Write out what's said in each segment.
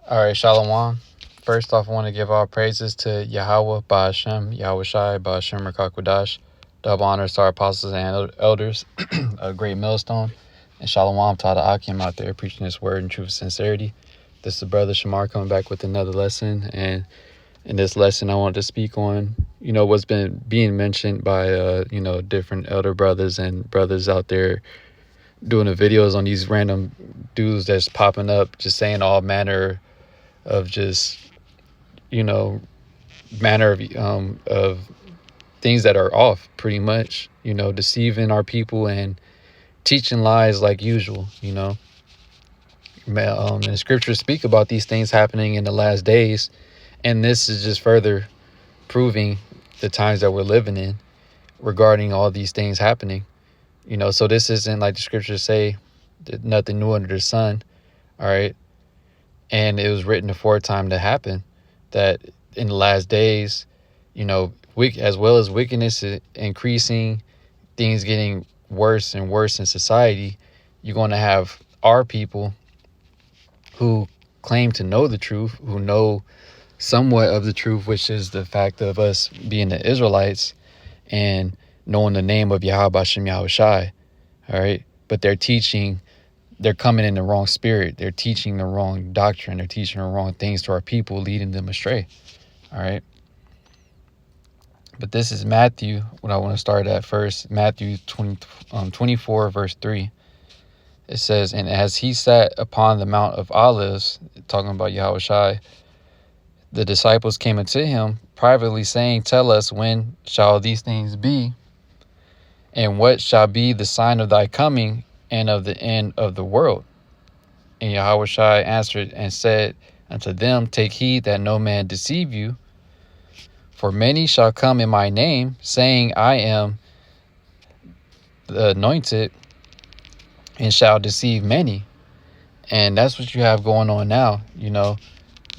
All right, Shalom. First off, I want to give all praises to Yahweh, Ba'ashem, Yahweh Shai, Ba'ashem, Rakakwadash. Double honors to our apostles and elders, a great millstone. And Shalom to all the Akim out there preaching this word in truth and sincerity. This is Brother Shamar coming back with another lesson. And in this lesson, I want to speak on, what's been being mentioned by, different elder brothers and brothers out there doing the videos on these random dudes that's popping up, just saying all manner of just manner of things that are off, pretty much, deceiving our people and teaching lies like usual. And the scriptures speak about these things happening in the last days, and this is just further proving the times that we're living in regarding all these things happening. So this isn't like the scriptures say, nothing new under the sun. All right. And it was written aforetime to happen, that in the last days, as well as wickedness increasing, things getting worse and worse in society, you're going to have our people who claim to know the truth, who know somewhat of the truth, which is the fact of us being the Israelites and knowing the name of Yahweh Shem Yahweh Shai. All right. But they're coming in the wrong spirit. They're teaching the wrong doctrine. They're teaching the wrong things to our people, leading them astray. All right. But this is Matthew, what I want to start at first. Matthew 24, verse 3. It says, "And as he sat upon the Mount of Olives," talking about Yahweh Shai, "the disciples came unto him privately, saying, Tell us, when shall these things be? And what shall be the sign of thy coming and of the end of the world? And Yahweh Shai answered and said unto them, Take heed that no man deceive you. For many shall come in my name, saying, I am the anointed, and shall deceive many." And that's what you have going on now.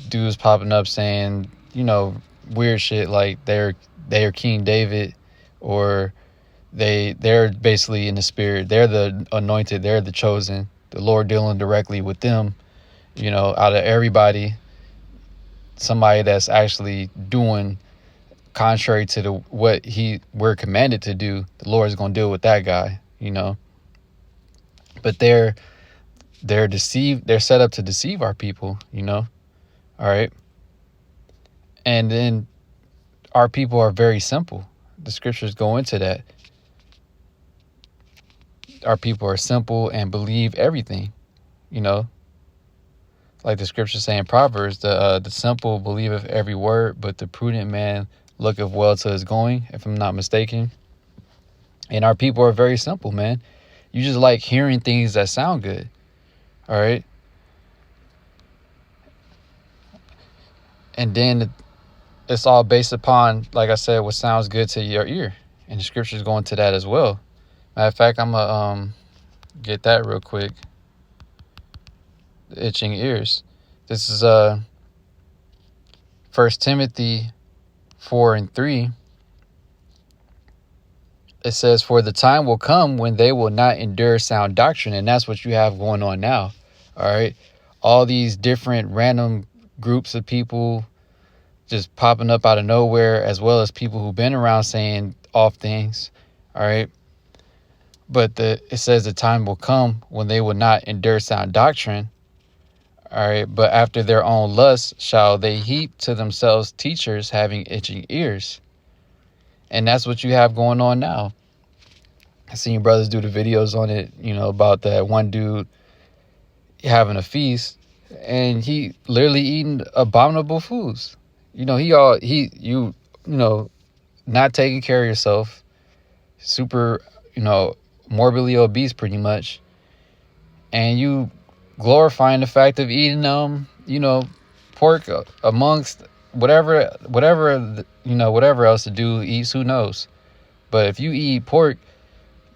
Dudes popping up saying, weird shit like they're King David, or they're basically in the spirit. They're the anointed. They're the chosen. The Lord dealing directly with them. Out of everybody, somebody that's actually doing contrary to what we're commanded to do, the Lord is going to deal with that guy. But they're deceived. They're set up to deceive our people. All right. And then our people are very simple. The scriptures go into that. Our people are simple and believe everything, like the scriptures say in Proverbs, the simple believeth every word, but the prudent man looketh well to his going, if I'm not mistaken. And our people are very simple, man. You just like hearing things that sound good. All right. And then it's all based upon, like I said, what sounds good to your ear. And the scriptures go into that as well. Matter of fact, I'm going to get that real quick. The itching ears. This is 1 Timothy 4:3. It says, "For the time will come when they will not endure sound doctrine." And that's what you have going on now. All right. All these different random groups of people just popping up out of nowhere, as well as people who've been around saying off things. All right. But it says the time will come when they will not endure sound doctrine. All right. But after their own lusts shall they heap to themselves teachers having itching ears. And that's what you have going on now. I seen your brothers do the videos on it, about that one dude having a feast, and he literally eating abominable foods. Not taking care of yourself, super, morbidly obese pretty much, and you glorifying the fact of eating pork amongst whatever else the dude eats, who knows. But if you eat pork,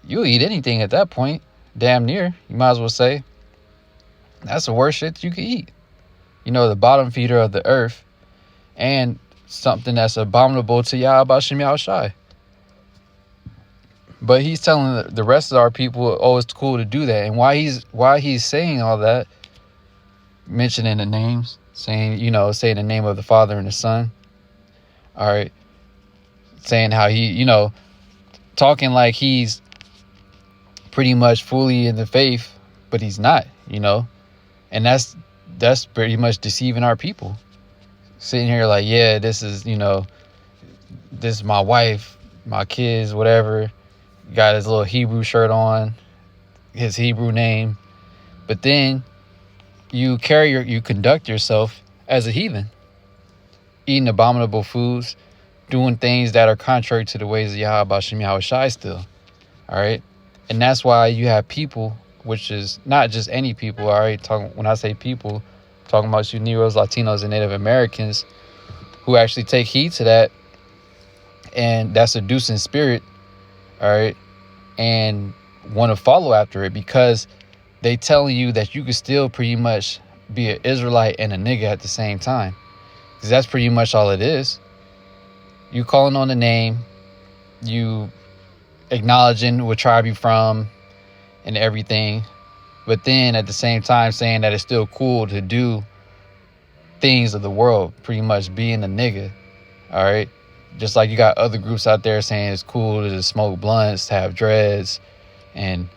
you'll eat anything at that point, damn near, you might as well say. That's the worst shit you can eat. The bottom feeder of the earth, and something that's abominable to Yahweh Shem Yahweh Shai. But he's telling the rest of our people, oh, it's cool to do that. And why he's saying all that, mentioning the names, saying the name of the Father and the Son. All right, saying how he, talking like he's pretty much fully in the faith, but he's not, and that's pretty much deceiving our people. Sitting here like, yeah, this is my wife, my kids, whatever. Got his little Hebrew shirt on, his Hebrew name, but then you conduct yourself as a heathen, eating abominable foods, doing things that are contrary to the ways of Yahweh Shem Yahweh Shai still. All right. And that's why you have people, which is not just any people. All right. When I say people, I'm talking about you Negroes, Latinos, and Native Americans who actually take heed to that. And that seducing spirit. All right. And want to follow after it because they telling you that you could still pretty much be an Israelite and a nigga at the same time. Because that's pretty much all it is. You calling on the name, you acknowledging what tribe you from and everything, but then at the same time saying that it's still cool to do things of the world, pretty much being a nigga. All right. Just like you got other groups out there saying it's cool to smoke blunts, to have dreads, and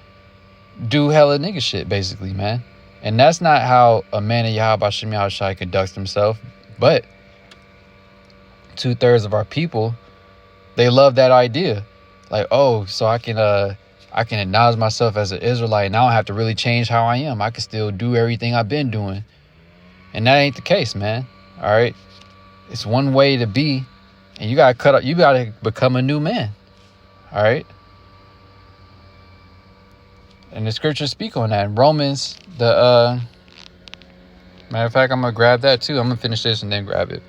do hella nigga shit, basically, man. And that's not how a man of Yahweh Shem Yahweh Shai conducts himself. But 2/3 of our people, they love that idea. Like, oh, so I can acknowledge myself as an Israelite and I don't have to really change how I am. I can still do everything I've been doing. And that ain't the case, man. All right. It's one way to be, and you gotta become a new man. All right. And the scriptures speak on that. In Romans, matter of fact, I'm gonna grab that too. I'm gonna finish this and then grab it.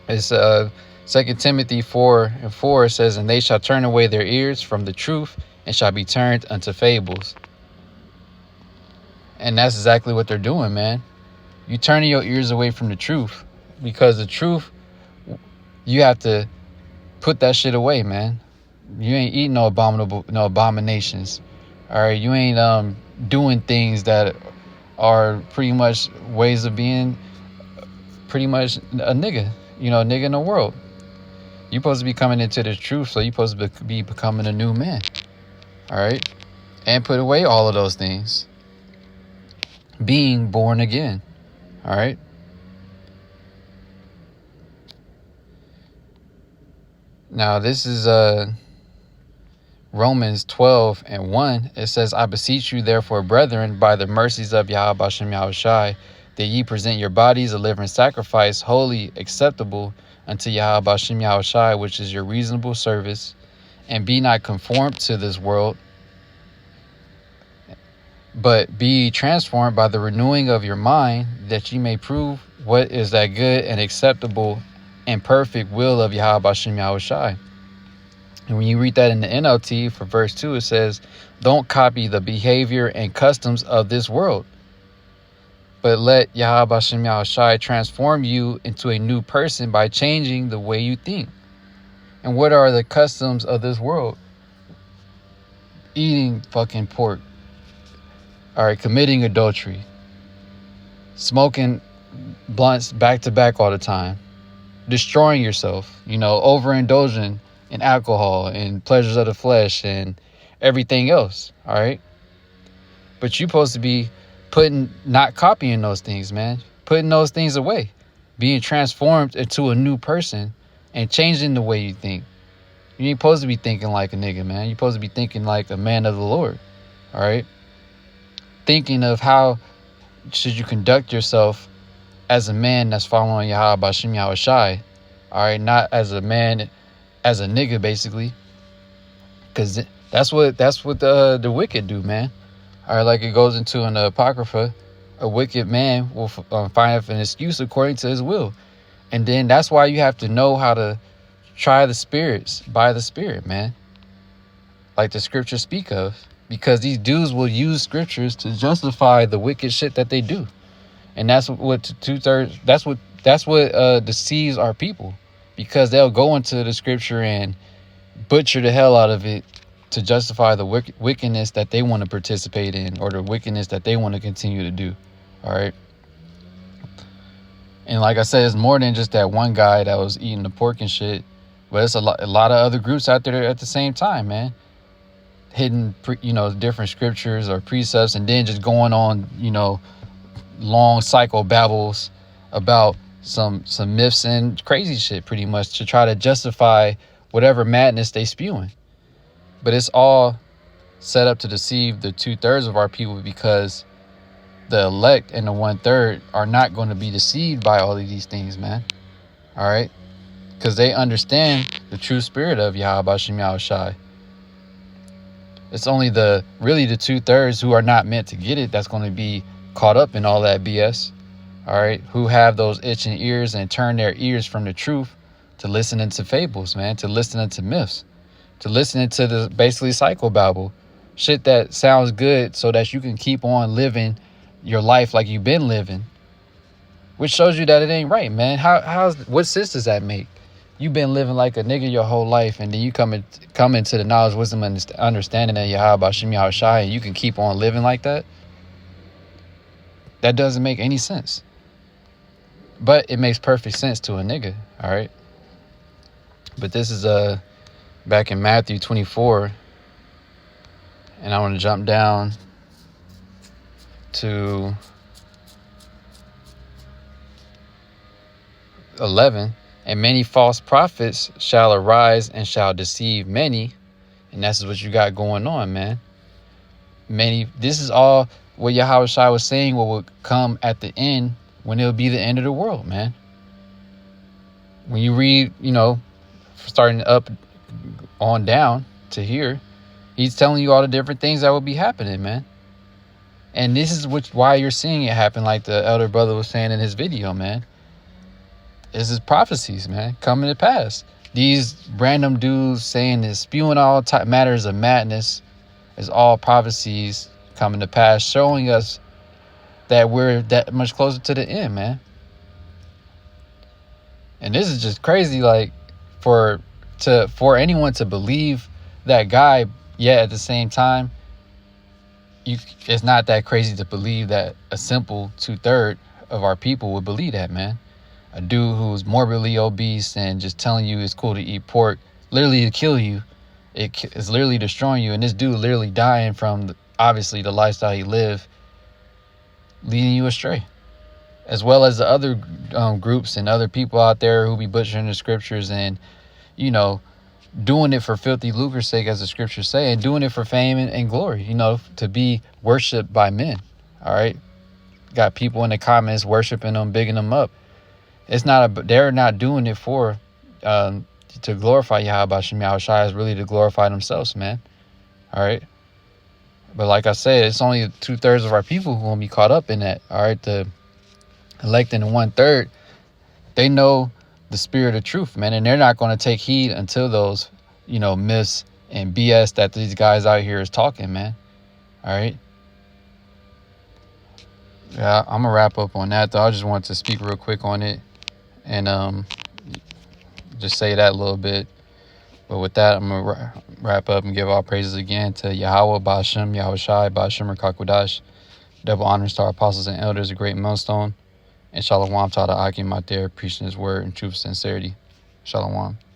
It's 2 Timothy 4:4. It says, and they shall turn away their ears from the truth and shall be turned unto fables. And that's exactly what they're doing, man. You turning your ears away from the truth, because the truth, you have to put that shit away, man. You ain't eating no abominations. All right, you ain't doing things that are pretty much ways of being pretty much a nigga, a nigga in the world. You're supposed to be coming into the truth, so you're supposed to be becoming a new man. All right, and put away all of those things. Being born again. All right. Now this is Romans 12:1. It says, I beseech you therefore, brethren, by the mercies of Yahweh Shem Yahweh Shai, that ye present your bodies a living sacrifice, holy, acceptable unto Yahweh Shem Yahweh Shai, which is your reasonable service, and be not conformed to this world, but be transformed by the renewing of your mind, that ye may prove what is that good and acceptable and perfect will of Yahweh Shem Yahweh Shai. And when you read that in the NLT for verse 2, it says, don't copy the behavior and customs of this world, but let Yahweh Shem Yahweh Shai transform you into a new person by changing the way you think. And what are the customs of this world? Eating fucking pork. All right, committing adultery. Smoking blunts back to back all the time. Destroying yourself, overindulging in alcohol and pleasures of the flesh and everything else. All right. But you're supposed to be not copying those things, man. Putting those things away. Being transformed into a new person and changing the way you think. You ain't supposed to be thinking like a nigga, man. You're supposed to be thinking like a man of the Lord. All right. Thinking of how should you conduct yourself as a man that's following Yahweh Shem Yahweh Shai. All right. Not as a man, as a nigga, basically. Because that's what the wicked do, man. All right, like it goes into an Apocrypha, a wicked man will find an excuse according to his will. And then that's why you have to know how to try the spirits by the Spirit, man. Like the scriptures speak of. Because these dudes will use scriptures to justify the wicked shit that they do. And that's what 2/3, that's what deceives our people. Because they'll go into the scripture and butcher the hell out of it to justify the wickedness that they want to participate in, or the wickedness that they want to continue to do. All right. And like I said, it's more than just that one guy that was eating the pork and shit. But it's a lot of other groups out there at the same time, man. Hitting, different scriptures or precepts, and then just going on, long cycle babbles about some myths and crazy shit, pretty much, to try to justify whatever madness they spewing. But it's all set up to deceive the 2/3 of our people, because the elect and the 1/3 are not going to be deceived by all of these things, man. All right, because they understand the true spirit of Yahweh Bashem Yahushai. It's only the 2/3 who are not meant to get it that's going to be caught up in all that BS. All right, who have those itching ears and turn their ears from the truth to listening to fables, man, to listening to myths, to listening to the basically psychobabble shit that sounds good, so that you can keep on living your life like you've been living, which shows you that it ain't right, man. What sense does that make? You've been living like a nigga your whole life, and then you come into the knowledge, wisdom, and understanding of Yahweh Bashem Yahushai, and you can keep on living like that? That doesn't make any sense. But it makes perfect sense to a nigga, all right? But this is back in Matthew 24, and I want to jump down to 11. And many false prophets shall arise and shall deceive many. And that's what you got going on, man. This is all what Yahweh Shai was saying, what would come at the end, when it'll be the end of the world, man. When you read, starting up on down to here, he's telling you all the different things that will be happening, man. And this is why you're seeing it happen, like the elder brother was saying in his video, man. This is prophecies, man, coming to pass. These random dudes saying this, spewing all matters of madness, is all prophecies coming to pass, showing us that we're that much closer to the end, man. And this is just crazy, like, for anyone to believe that guy, yet at the same time, it's not that crazy to believe that a simple 2/3 of our people would believe that, man. A dude who's morbidly obese and just telling you it's cool to eat pork, literally to kill you. It is literally destroying you. And this dude literally dying from, obviously, the lifestyle he lived, leading you astray. As well as the other groups and other people out there who be butchering the scriptures and, doing it for filthy lucre's sake, as the scriptures say, and doing it for fame and glory, to be worshipped by men. All right. Got people in the comments worshiping them, bigging them up. They're not doing it for to glorify Yahweh Bashem Yahushai. It's really to glorify themselves, man. All right. But like I said, it's only 2/3 of our people who will be caught up in that. All right. The elect and the 1/3, they know the spirit of truth, man, and they're not going to take heed until those, myths and BS that these guys out here is talking, man. All right. Yeah, I'm gonna wrap up on that, though. I just wanted to speak real quick on it and just say that a little bit. But with that, I'm gonna wrap up and give all praises again to Yahweh Bashem Yahushai Bashem Rakakwadash. Double honors to our apostles and elders, a great millstone. And Shalom to all the Akim out there preaching his word in truth and sincerity. Shalom.